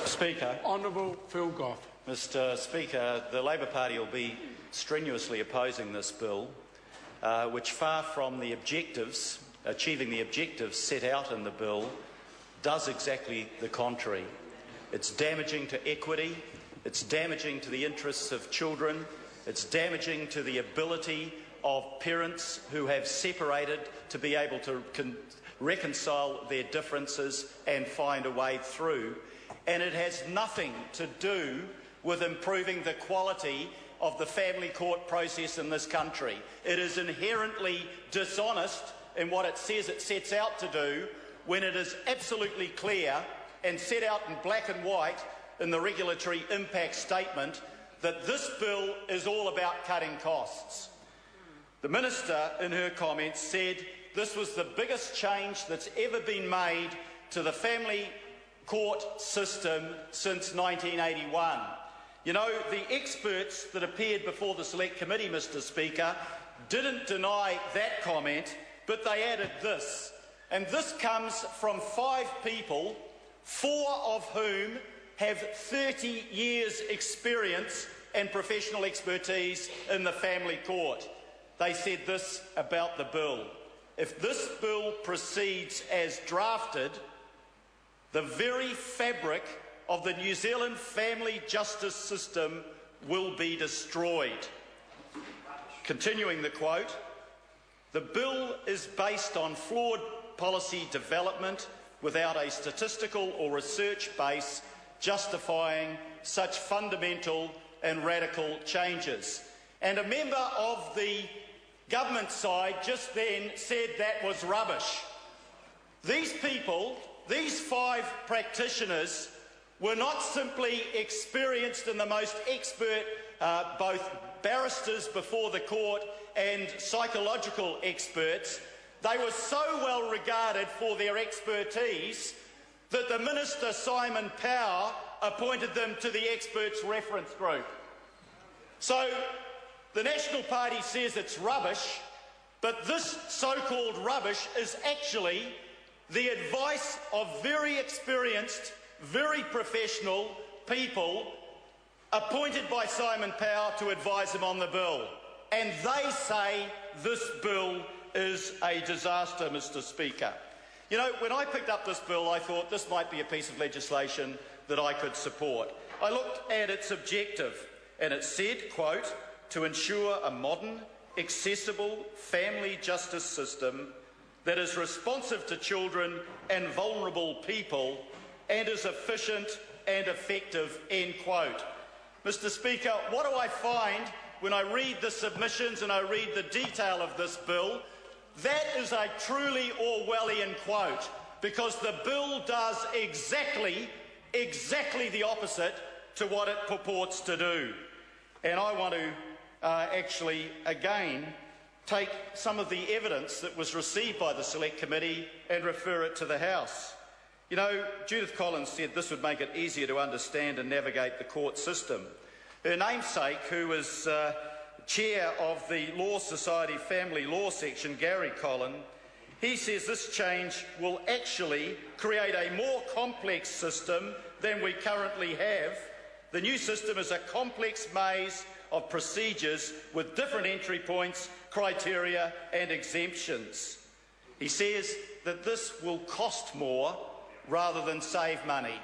Speaker. Honourable Phil Goff. Mr. Speaker, the Labor Party will be strenuously opposing this bill, which, far from achieving the objectives set out in the bill, does exactly the contrary. It's damaging to equity, it's damaging to the interests of children, it's damaging to the ability of parents who have separated to be able to reconcile their differences and find a way through. And it has nothing to do with improving the quality of the family court process in this country. It is inherently dishonest in what it says it sets out to do, when it is absolutely clear and set out in black and white in the regulatory impact statement that this bill is all about cutting costs. The Minister, in her comments, said this was the biggest change that's ever been made to the family court system since 1981. You know, the experts that appeared before the Select Committee, Mr. Speaker, didn't deny that comment, but they added this. And this comes from 5 people, 4 of whom have 30 years' experience and professional expertise in the family court. They said this about the bill: if this bill proceeds as drafted, the very fabric of the New Zealand family justice system will be destroyed. Continuing the quote, the bill is based on flawed policy development without a statistical or research base justifying such fundamental and radical changes. And a member of the government side just then said that was rubbish. These people, these 5 practitioners, were not simply experienced and the most expert, both barristers before the court and psychological experts. They were so well regarded for their expertise that the Minister, Simon Power, appointed them to the experts reference group. So the National Party says it's rubbish, but this so-called rubbish is actually the advice of very experienced, very professional people appointed by Simon Power to advise him on the bill. And they say this bill is a disaster, Mr. Speaker. You know, when I picked up this bill, I thought this might be a piece of legislation that I could support. I looked at its objective, and it said, quote, to ensure a modern, accessible family justice system that is responsive to children and vulnerable people and is efficient and effective, end quote. Mr. Speaker, what do I find when I read the submissions and I read the detail of this bill? That is a truly Orwellian quote, because the bill does exactly the opposite to what it purports to do. And I want to actually, again, take some of the evidence that was received by the Select Committee and refer it to the House. You know, Judith Collins said this would make it easier to understand and navigate the court system. Her namesake, who was chair of the Law Society Family Law section, Gary Collins, he says this change will actually create a more complex system than we currently have. The new system is a complex maze of procedures with different entry points, criteria and exemptions. He says that this will cost more rather than save money.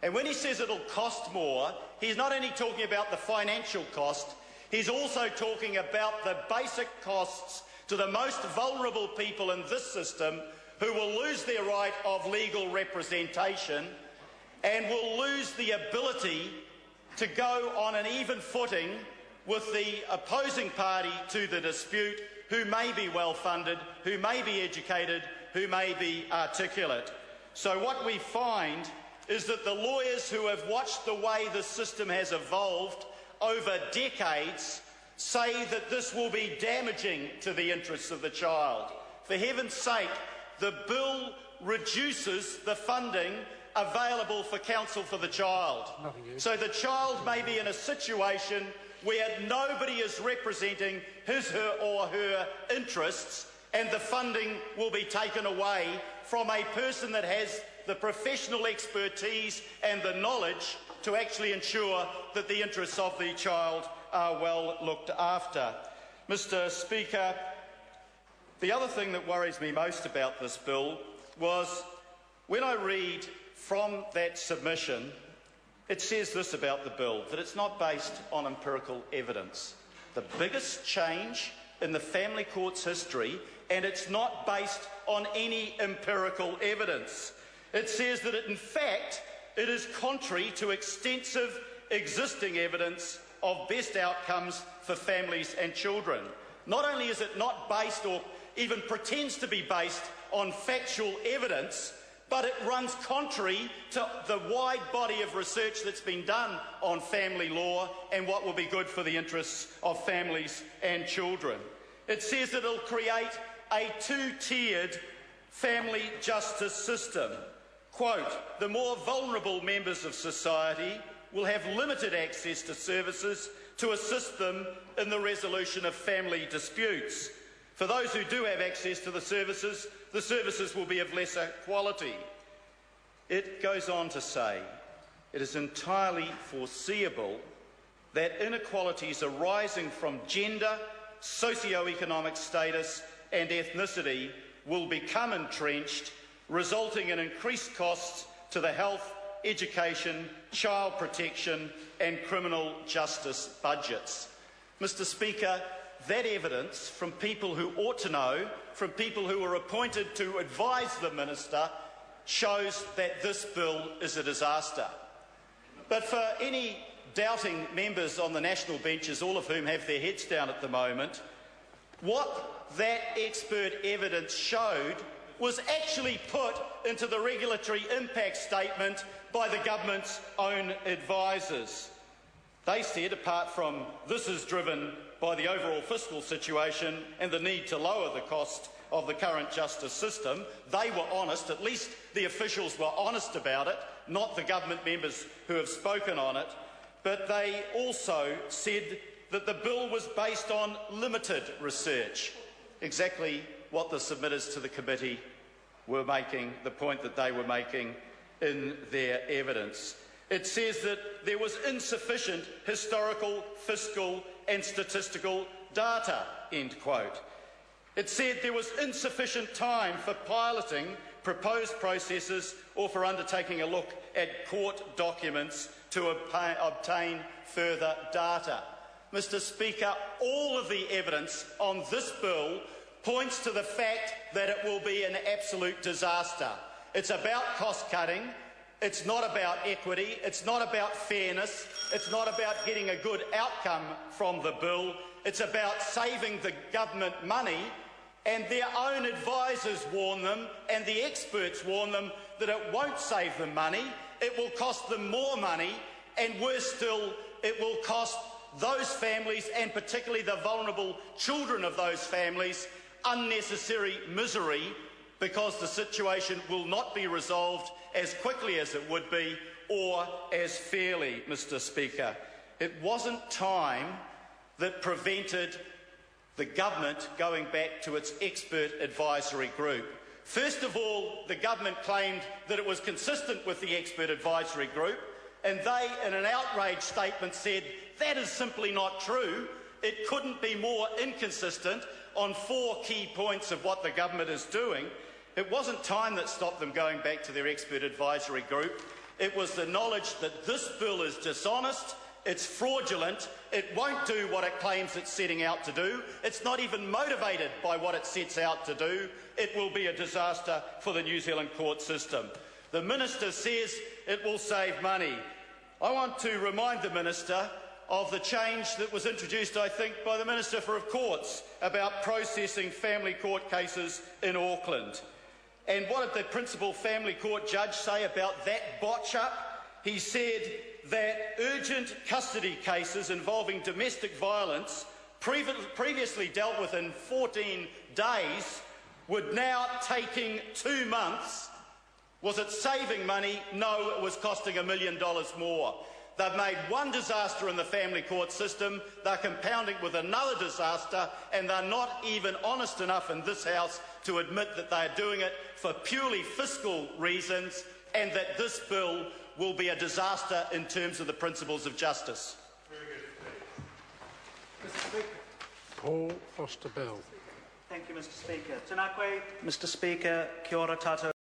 And when he says it'll cost more, he's not only talking about the financial cost, he's also talking about the basic costs to the most vulnerable people in this system, who will lose their right of legal representation and will lose the ability to go on an even footing with the opposing party to the dispute, who may be well funded, who may be educated, who may be articulate. So what we find is that the lawyers who have watched the way the system has evolved over decades say that this will be damaging to the interests of the child. For heaven's sake, the bill reduces the funding available for counsel for the child. So the child may be in a situation where nobody is representing his, her or her interests, and the funding will be taken away from a person that has the professional expertise and the knowledge to actually ensure that the interests of the child are well looked after. Mr. Speaker, the other thing that worries me most about this bill was when I read from that submission, it says this about the bill, that it's not based on empirical evidence. The biggest change in the family court's history, and it's not based on any empirical evidence. It says that in fact it is contrary to extensive existing evidence of best outcomes for families and children. Not only is it not based or even pretends to be based on factual evidence, but it runs contrary to the wide body of research that's been done on family law and what will be good for the interests of families and children. It says that it'll create a two-tiered family justice system. Quote, the more vulnerable members of society will have limited access to services to assist them in the resolution of family disputes. For those who do have access to the services will be of lesser quality. It goes on to say, it is entirely foreseeable that inequalities arising from gender, socio-economic status and ethnicity will become entrenched, resulting in increased costs to the health, education, child protection and criminal justice budgets. Mr. Speaker, that evidence from people who ought to know, from people who were appointed to advise the Minister, shows that this bill is a disaster. But for any doubting members on the national benches, all of whom have their heads down at the moment, what that expert evidence showed was actually put into the regulatory impact statement by the government's own advisers. They said, apart from this is driven by the overall fiscal situation and the need to lower the cost of the current justice system, they were honest, at least the officials were honest about it, not the government members who have spoken on it, but they also said that the bill was based on limited research, exactly what the submitters to the committee were making, the point that they were making in their evidence. It says that there was insufficient historical, fiscal and statistical data, end quote. It said there was insufficient time for piloting proposed processes or for undertaking a look at court documents to obtain further data. Mr. Speaker, all of the evidence on this bill points to the fact that it will be an absolute disaster. It's about cost cutting. It's not about equity, it's not about fairness, it's not about getting a good outcome from the bill, it's about saving the government money, and their own advisers warn them and the experts warn them that it won't save them money, it will cost them more money, and worse still, it will cost those families, and particularly the vulnerable children of those families, unnecessary misery, because the situation will not be resolved as quickly as it would be or as fairly, Mr. Speaker. It wasn't time that prevented the government going back to its expert advisory group. First of all, the government claimed that it was consistent with the expert advisory group, and they, in an outrage statement, said that is simply not true. It couldn't be more inconsistent on 4 key points of what the government is doing. It wasn't time that stopped them going back to their expert advisory group. It was the knowledge that this bill is dishonest, it's fraudulent, it won't do what it claims it's setting out to do, it's not even motivated by what it sets out to do, it will be a disaster for the New Zealand court system. The Minister says it will save money. I want to remind the Minister of the change that was introduced, I think, by the Minister for Courts about processing family court cases in Auckland. And what did the principal family court judge say about that botch-up? He said that urgent custody cases involving domestic violence, previously dealt with in 14 days, would now taking 2 months. Was it saving money? No, it was costing $1 million more. They've made one disaster in the family court system, they're compounding with another disaster, and they're not even honest enough in this House to admit that they're doing it for purely fiscal reasons, and that this bill will be a disaster in terms of the principles of justice. Paul Foster-Bell. Thank you, Mr. Speaker. Tēnā koe, Mr. Speaker, kia ora tātou.